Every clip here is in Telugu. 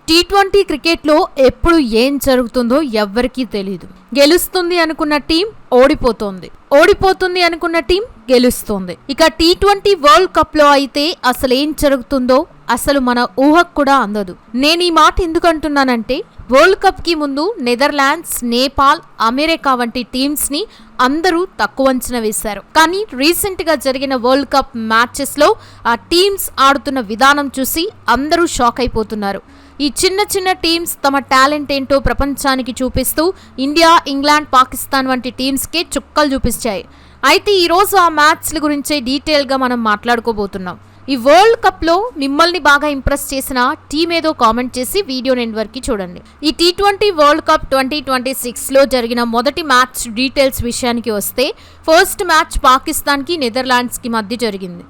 టీ20 క్రికెట్లో ఎప్పుడు ఏం జరుగుతుందో ఎవ్వరికీ తెలియదు. గెలుస్తుంది అనుకున్న టీం ఓడిపోతుంది అనుకున్న టీం గెలుస్తుంది. ఇక టీ20 వరల్డ్ కప్ లో అయితే అసలు ఏం జరుగుతుందో అసలు మన ఊహకు కూడా అందదు. నేను ఈ మాట ఎందుకు అంటున్నానంటే, వరల్డ్ కప్ కి ముందు నెదర్లాండ్స్, నేపాల్, అమెరికా వంటి టీమ్స్ ని అందరూ తక్కువ అంచనా వేశారు. కానీ రీసెంట్ గా జరిగిన వరల్డ్ కప్ మ్యాచెస్ లో ఆ టీమ్స్ ఆడుతున్న విధానం చూసి అందరూ షాక్ అయిపోతున్నారు. ఈ చిన్న చిన్న టీమ్స్ తమ టాలెంట్ ఏంటో ప్రపంచానికి చూపిస్తూ ఇండియా, ఇంగ్లాండ్, పాకిస్తాన్ వంటి టీమ్స్కే చుక్కలు చూపించాయి. అయితే ఈరోజు ఆ మ్యాచ్ల గురించే డీటెయిల్గా మనం మాట్లాడుకోబోతున్నాం. ఈ వరల్డ్ కప్లో మిమ్మల్ని బాగా ఇంప్రెస్ చేసిన టీం ఏదో కామెంట్ చేసి వీడియోని ఎండ్ వరకు చూడండి. ఈ టీ20 వరల్డ్ కప్ 2026లో జరిగిన మొదటి మ్యాచ్ డీటెయిల్స్ విషయానికి వస్తే, ఫస్ట్ మ్యాచ్ పాకిస్తాన్కి నెదర్లాండ్స్కి మధ్య జరిగింది.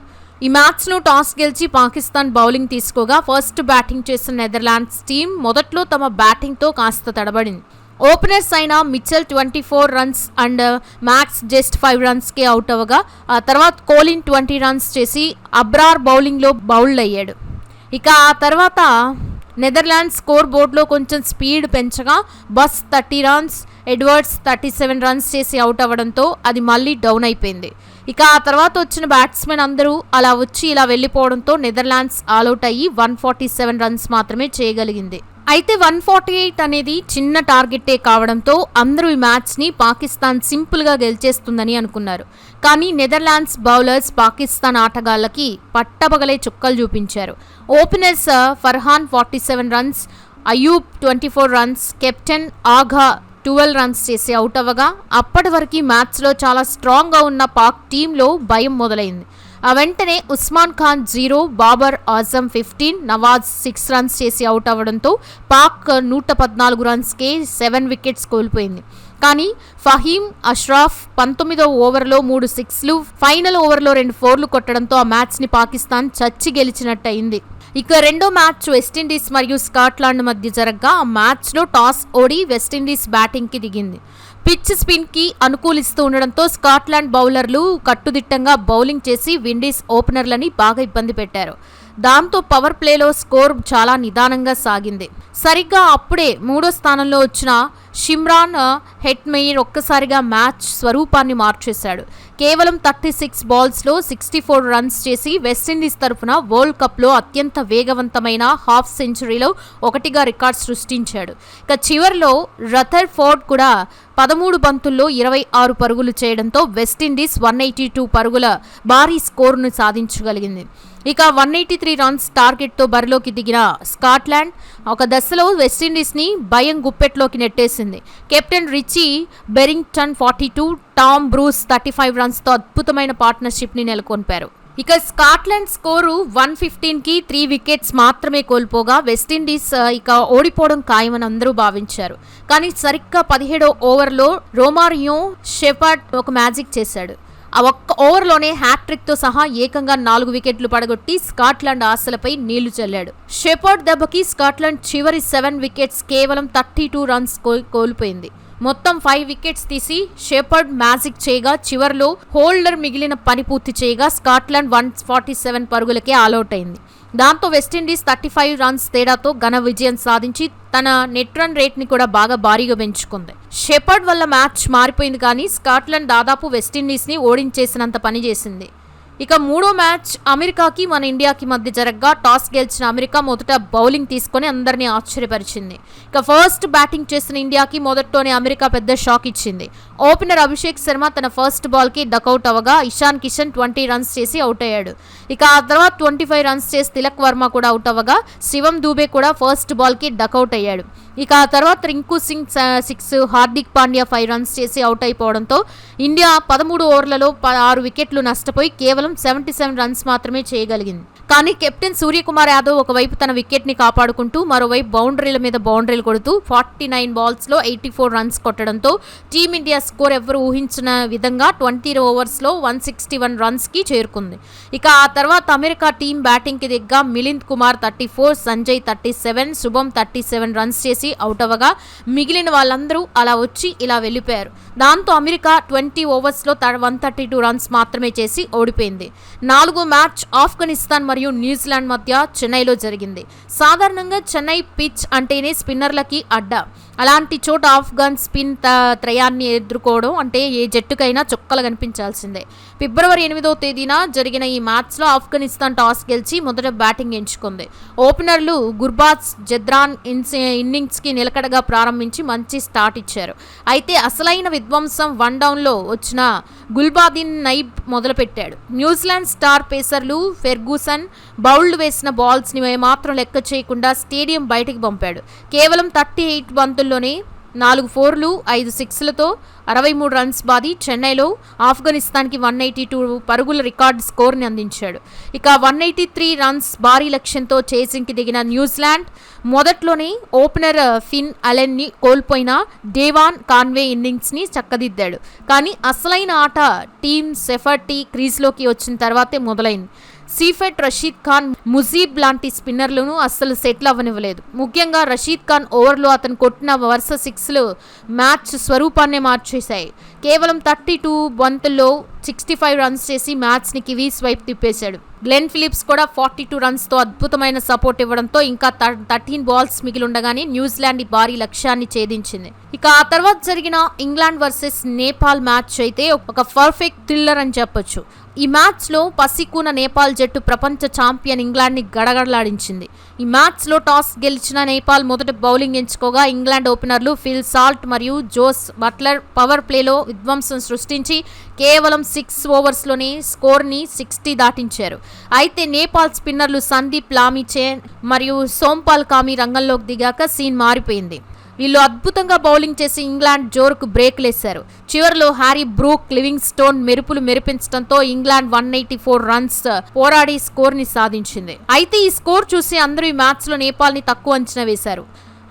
ఈ మ్యాచ్లో టాస్ గెలిచి పాకిస్తాన్ బౌలింగ్ తీసుకోగా ఫస్ట్ బ్యాటింగ్ చేసిన నెదర్లాండ్స్ టీం మొదట్లో తమ బ్యాటింగ్తో కాస్త తడబడింది. ఓపెనర్స్ అయిన Michael 24 runs and Max just 5 రన్స్కే అవుట్ అవ్వగా, ఆ తర్వాత కోలిన్ 20 రన్స్ చేసి అబ్రార్ బౌలింగ్లో బౌల్డ్ అయ్యాడు. ఇక ఆ తర్వాత నెదర్లాండ్స్ స్కోర్ బోర్డులో కొంచెం స్పీడ్ పెంచగా బస్ 30 రన్స్, ఎడ్వర్డ్స్ 37 రన్స్ చేసి అవుట్ అవ్వడంతో అది మళ్ళీ డౌన్ అయిపోయింది. ఇక ఆ తర్వాత వచ్చిన బ్యాట్స్మెన్ అందరూ అలా వచ్చి ఇలా వెళ్ళిపోవడంతో నెదర్లాండ్స్ ఆల్అౌట్ అయ్యి 147 రన్స్ మాత్రమే చేయగలిగింది. అయితే 148 అనేది చిన్న టార్గెటే కావడంతో అందరూ ఈ మ్యాచ్ని పాకిస్తాన్ సింపుల్గా గెలిచేస్తుందని అనుకున్నారు. కానీ నెదర్లాండ్స్ బౌలర్స్ పాకిస్తాన్ ఆటగాళ్లకి పట్టబగలే చుక్కలు చూపించారు. Openers Farhan 47 runs, Ayub 24 runs, captain Agha 12 runs చేసి అవుట్ అవ్వగా, అప్పటి వరకు మ్యాచ్లో చాలా స్ట్రాంగ్గా ఉన్న పాక్ టీంలో భయం మొదలైంది. ఆ వెంటనే ఉస్మాన్ ఖాన్ 0, బాబర్ ఆజం 15, నవాజ్ 6 రన్స్ చేసి అవుట్ అవ్వడంతో పాక్ 114 రన్స్కే 7 వికెట్స్ కోల్పోయింది. కానీ ఫహీం అష్రాఫ్ 19వ ఓవర్లో 3 సిక్స్లు, ఫైనల్ ఓవర్లో 2 4లు కొట్టడంతో ఆ మ్యాచ్ని పాకిస్తాన్ చచ్చి గెలిచినట్టయింది. ఇక రెండో మ్యాచ్ వెస్టిండీస్ మరియు స్కాట్లాండ్ మధ్య జరగగా, ఆ మ్యాచ్లో టాస్ ఓడి వెస్టిండీస్ బ్యాటింగ్కి దిగింది. పిచ్ స్పిన్కి అనుకూలిస్తూ ఉండడంతో స్కాట్లాండ్ బౌలర్లు కట్టుదిట్టంగా బౌలింగ్ చేసి విండీస్ ఓపెనర్లని బాగా ఇబ్బంది పెట్టారు. దాంతో పవర్ ప్లేలో స్కోర్ చాలా నిదానంగా సాగింది. సరిగ్గా అప్పుడే 3వ స్థానంలో వచ్చిన షిమ్రాన్ హెట్మెయిర్ ఒక్కసారిగా మ్యాచ్ స్వరూపాన్ని మార్చేశాడు. కేవలం 36 బాల్స్లో 64 రన్స్ చేసి వెస్టిండీస్ తరఫున వరల్డ్ కప్లో అత్యంత వేగవంతమైన హాఫ్ సెంచరీలో ఒకటిగా రికార్డ్ సృష్టించాడు. ఇక చివరిలో రథర్ఫోర్డ్ కూడా 13 బంతుల్లో 26 పరుగులు చేయడంతో వెస్టిండీస్ 182 పరుగుల భారీ స్కోరును సాధించగలిగింది. ఇక 183 రన్స్ టార్గెట్తో బరిలోకి దిగిన స్కాట్లాండ్ ఒక దశలో వెస్టిండీస్ని భయం గుప్పెట్లోకి నెట్టేసింది. Captain Richie Berrington 42, Tom Bruce 35 రన్స్తో అద్భుతమైన పార్ట్నర్షిప్ని నెలకొల్పారు. ఇక స్కాట్లాండ్ స్కోరు 115కి 3 వికెట్స్ మాత్రమే కోల్పోగా వెస్టిండీస్ ఇక ఓడిపోవడం ఖాయమని అందరూ భావించారు. కానీ సరిగ్గా 17వ ఓవర్లో రోమారియో షెపర్డ్ ఒక మ్యాజిక్ చేశాడు. ఆ ఒక్క ఓవర్లోనే హ్యాట్రిక్తో సహా ఏకంగా 4 వికెట్లు పడగొట్టి స్కాట్లాండ్ ఆశలపై నీళ్లు చల్లాడు. షెపర్డ్ దెబ్బకి స్కాట్లాండ్ చివరి 7 వికెట్స్ కేవలం 32 రన్స్ కోల్పోయింది. మొత్తం 5 వికెట్స్ తీసి షెపర్డ్ మ్యాజిక్ చేయగా, చివరిలో హోల్డర్ మిగిలిన పని పూర్తి చేయగా స్కాట్లాండ్ 147 పరుగులకే ఆల్అౌట్ అయింది. దాంతో వెస్టిండీస్ 35 రన్స్ తేడాతో ఘన విజయం సాధించి తన నెట్ రన్ రేట్ని కూడా బాగా భారీగా పెంచుకుంది. షెపర్డ్ వల్ల మ్యాచ్ మారిపోయింది, కానీ స్కాట్లాండ్ దాదాపు వెస్టిండీస్ని ఓడించేసినంత పని చేసింది. ఇక మూడో మ్యాచ్ అమెరికాకి మన ఇండియాకి మధ్య జరగగా, టాస్ గెలిచిన అమెరికా మొదట బౌలింగ్ తీసుకొని అందరినీ ఆశ్చర్యపరిచింది. ఇక ఫస్ట్ బ్యాటింగ్ చేసిన ఇండియాకి మొదట్లోనే అమెరికా పెద్ద షాక్ ఇచ్చింది. ఓపెనర్ అభిషేక్ శర్మ తన ఫస్ట్ బాల్కి డకౌట్ అవ్వగా, ఇషాన్ కిషన్ 20 రన్స్ చేసి అవుట్ అయ్యాడు. ఇక ఆ తర్వాత 25 రన్స్ చేసి తిలక్ వర్మ కూడా అవుట్ అవ్వగా, శివం దూబే కూడా ఫస్ట్ బాల్కి డకౌట్ అయ్యాడు. ఇక ఆ తర్వాత రింకు సింగ్ 6, హార్దిక్ పాండ్యా 5 రన్స్ చేసి అవుట్ అయిపోవడంతో ఇండియా 13 ఓవర్లలో 6 వికెట్లు నష్టపోయి కేవలం 77 రన్స్ మాత్రమే చేయగలిగింది. కానీ కెప్టెన్ సూర్యకుమార్ యాదవ్ ఒకవైపు తన వికెట్ని కాపాడుకుంటూ మరోవైపు బౌండరీల మీద బౌండరీలు కొడుతూ 49 బాల్స్లో 84 రన్స్ కొట్టడంతో టీమిండియా స్కోర్ ఎవరు ఊహించిన విధంగా 20 ఓవర్స్లో 161 రన్స్కి చేరుకుంది. ఇక ఆ తర్వాత అమెరికా టీం బ్యాటింగ్కి దిగ్గా మిలింద్ కుమార్ 34, సంజయ్ 37, శుభం 37 రన్స్ చేసి అవుట్ అవ్వగా, మిగిలిన వాళ్ళందరూ అలా వచ్చి ఇలా వెళ్ళిపోయారు. దాంతో అమెరికా 20 ఓవర్స్లో 132 రన్స్ మాత్రమే చేసి ఓడిపోయింది. మొదలైంది. 4వ మ్యాచ్ ఆఫ్ఘనిస్తాన్ మరియు న్యూజిలాండ్ మధ్య చెన్నైలో జరిగింది. సాధారణంగా చెన్నై పిచ్ అంటేనే స్పిన్నర్లకి అడ్డా. అలాంటి చోట ఆఫ్ఘన్ స్పిన్ త్రయాన్ని ఎదుర్కోవడం అంటే ఏ జట్టుకైనా చుక్కలు కనిపించాల్సిందే. ఫిబ్రవరి 8వ తేదీన జరిగిన ఈ మ్యాచ్లో ఆఫ్ఘనిస్తాన్ టాస్ గెలిచి మొదట బ్యాటింగ్ ఎంచుకుంది. ఓపెనర్లు గుర్బాజ్ జద్రాన్ ఇన్నింగ్స్కి నిలకడగా ప్రారంభించి మంచి స్టార్ట్ ఇచ్చారు. అయితే అసలైన విధ్వంసం 1 డౌన్లో వచ్చిన గుల్బాదిన్ నైబ్ మొదలుపెట్టాడు. న్యూజిలాండ్ స్టార్ పేసర్లు ఫెర్గూసన్ బౌల్డ్ వేసిన బాల్స్ని ఏమాత్రం లెక్క చేయకుండా స్టేడియం బయటికి పంపాడు. కేవలం 38 బంతుల్లోనే 4 4లు 5 6లతో 63 రన్స్ బాది చెన్నైలో ఆఫ్ఘనిస్తాన్కి 182 పరుగుల రికార్డు స్కోర్ని అందించాడు. ఇక 183 రన్స్ భారీ లక్ష్యంతో చేసింగ్కి దిగిన న్యూజిలాండ్ మొదట్లోనే ఓపెనర్ ఫిన్ అలెన్ని కోల్పోయిన డేవాన్ కాన్వే ఇన్నింగ్స్ని చక్కదిద్దాడు. కానీ అసలైన ఆట టీమ్ సెఫర్టీ క్రీజ్లోకి వచ్చిన తర్వాతే మొదలైంది. సీఫెట్, రషీద్ ఖాన్, ముజీబ్ లాంటి స్పిన్నర్లను అస్సలు సెటిల్ అవ్వనివ్వలేదు. ముఖ్యంగా రషీద్ ఖాన్ ఓవర్లో అతను కొట్టిన వరుస 6లు మ్యాచ్ స్వరూపాన్నే మార్చేశాయి. కేవలం 32 బంతుల్లో 65 రన్స్ చేసి మ్యాచ్ని కివీస్ వైపు తిప్పేశాడు. గ్లెన్ ఫిలిప్స్ కూడా 42 రన్స్తో అద్భుతమైన సపోర్ట్ ఇవ్వడంతో ఇంకా 13 బాల్స్ మిగిలిండగానే న్యూజిలాండ్ భారీ లక్ష్యాన్ని ఛేదించింది. ఇక ఆ తర్వాత జరిగిన ఇంగ్లాండ్ వర్సెస్ నేపాల్ మ్యాచ్ అయితే ఒక పర్ఫెక్ట్ థ్రిల్లర్ అని చెప్పొచ్చు. ఈ మ్యాచ్లో పసికూన నేపాల్ జట్టు ప్రపంచ ఛాంపియన్ ఇంగ్లాండ్ని గడగడలాడించింది. ఈ మ్యాచ్లో టాస్ గెలిచిన నేపాల్ మొదట బౌలింగ్ ఎంచుకోగా ఇంగ్లాండ్ ఓపెనర్లు ఫిల్ సాల్ట్ మరియు జోస్ బట్లర్ పవర్ ప్లేలో విధ్వంసం సృష్టించి కేవలం 6 ఓవర్స్లోనే స్కోర్ని 60 దాటించారు. అయితే నేపాల్ స్పిన్నర్లు సందీప్ లామిచేన్ మరియు సోంపాల్ కామి రంగంలోకి దిగాక సీన్ మారిపోయింది. వీళ్ళు అద్భుతంగా బౌలింగ్ చేసి ఇంగ్లాండ్ జోరుకు బ్రేక్లేశారు. చివరిలో హ్యారీ బ్రూక్, లివింగ్ స్టోన్ మెరుపులు మెరిపించడంతో ఇంగ్లాండ్ 184 రన్స్ పోరాడి స్కోర్ని సాధించింది. అయితే ఈ స్కోర్ చూసి అందరూ ఈ మ్యాచ్లో నేపాల్ని తక్కువ అంచనా వేశారు.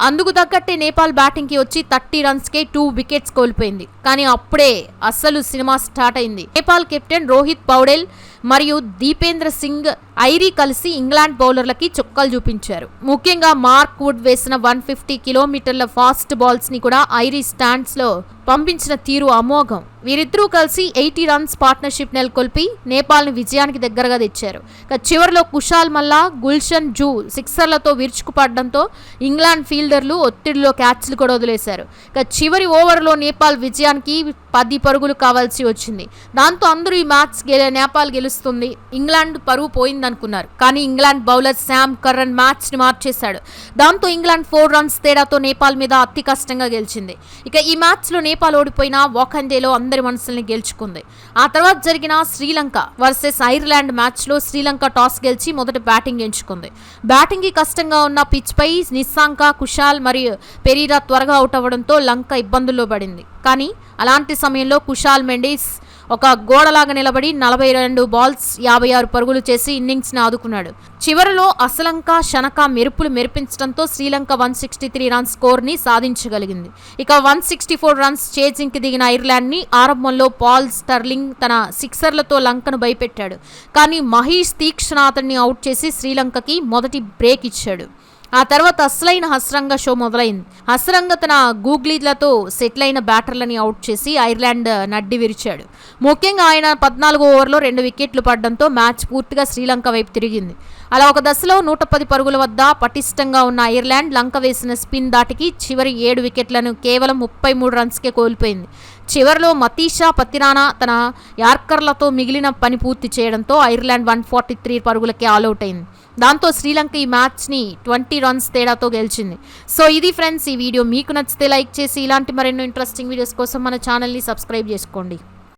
అందుకు తగ్గట్టే నేపాల్ బ్యాటింగ్కి వచ్చి 30 రన్స్కే 2 వికెట్స్ కోల్పోయింది. కానీ అప్పుడే అస్సలు సినిమా స్టార్ట్ అయింది. నేపాల్ కెప్టెన్ రోహిత్ పౌడెల్ మరియు దీపేంద్ర సింగ్ ఐరీ కలిసి ఇంగ్లాండ్ బౌలర్లకి చుక్కలు చూపించారు. ముఖ్యంగా మార్క్ వుడ్ వేసిన 150 కిలోమీటర్ల ఫాస్ట్ బాల్స్ ని కూడా ఐరీ స్టాండ్స్ లో పంపించిన తీరు అమోఘం. వీరిద్దరూ కలిసి 80 రన్స్ పార్ట్నర్షిప్ నెలకొల్పి నేపాల్ని విజయానికి దగ్గరగా తెచ్చారు. చివరిలో కుషాల్ మల్లా, గుల్షన్ జూ సిక్సర్లతో విరుచుకుపడడంతో ఇంగ్లాండ్ ఫీల్డర్లు ఒత్తిడిలో క్యాచ్లు కూడా వదిలేశారు. చివరి ఓవర్లో నేపాల్ విజయానికి 10 పరుగులు కావాల్సి వచ్చింది. దాంతో అందరూ ఈ మ్యాచ్ నేపాల్ గెలుస్తుంది, ఇంగ్లాండ్ పరువు పోయిందనుకున్నారు. కానీ ఇంగ్లాండ్ బౌలర్ శామ్ కర్రన్ మ్యాచ్ని మార్చేశాడు. దాంతో ఇంగ్లాండ్ 4 రన్స్ తేడాతో నేపాల్ మీద అతి కష్టంగా గెలిచింది. ఇక ఈ మ్యాచ్లో నేపాల్ ఓడిపోయిన వాఖండేలో అందరి మనసుల్ని గెలుచుకుంది. ఆ తర్వాత జరిగిన శ్రీలంక వర్సెస్ ఐర్లాండ్ మ్యాచ్లో శ్రీలంక టాస్ గెలిచి మొదట బ్యాటింగ్ ఎంచుకుంది. బ్యాటింగ్కి కష్టంగా ఉన్న పిచ్పై నిస్సాంక, కుషాల్ మరియు పెరీరా త్వరగా అవుట్ అవ్వడంతో లంక ఇబ్బందుల్లో పడింది. కానీ అలాంటి సమయంలో కుషాల్ మెండిస్ ఒక గోడలాగా నిలబడి 42 బాల్స్ 56 పరుగులు చేసి ఇన్నింగ్స్ని ఆదుకున్నాడు. చివరిలో అసలంక, శనక మెరుపులు మెరిపించడంతో శ్రీలంక 163 రన్స్ స్కోర్ని సాధించగలిగింది. ఇక 164 రన్స్ చేజింగ్కి దిగిన ఐర్లాండ్ని ఆరంభంలో పాల్ స్టర్లింగ్ తన సిక్సర్లతో లంకను భయపెట్టాడు. కానీ మహేష్ తీక్షణ అతన్ని అవుట్ చేసి శ్రీలంకకి మొదటి బ్రేక్ ఇచ్చాడు. ఆ తర్వాత అసలైన హస్రంగ షో మొదలైంది. హస్రంగ తన గూగ్లీలతో సెటిల్ అయిన బ్యాటర్లని అవుట్ చేసి ఐర్లాండ్ నడ్డి విరిచాడు. ముఖ్యంగా ఆయన 14వ ఓవర్లో 2 వికెట్లు పడడంతో మ్యాచ్ పూర్తిగా శ్రీలంక వైపు తిరిగింది. అలా ఒక దశలో 110 పరుగుల వద్ద పటిష్టంగా ఉన్న ఐర్లాండ్ లంక వేసిన స్పిన్ దాటికి చివరి 7 వికెట్లను కేవలం 33 రన్స్కే కోల్పోయింది. చివరిలో మతీషా పతిరానా తన యార్కర్లతో మిగిలిన పని పూర్తి చేయడంతో ఐర్లాండ్ 143 పరుగులకే ఆల్అౌట్ అయింది. దాంతో శ్రీలంక ఈ మ్యాచ్ని 20 రన్స్ తేడాతో గెలిచింది. సో ఇది ఫ్రెండ్స్, ఈ వీడియో మీకు నచ్చితే లైక్ చేసి ఇలాంటి మరెన్నో ఇంట్రెస్టింగ్ వీడియోస్ కోసం మన ఛానల్ని సబ్స్క్రైబ్ చేసుకోండి.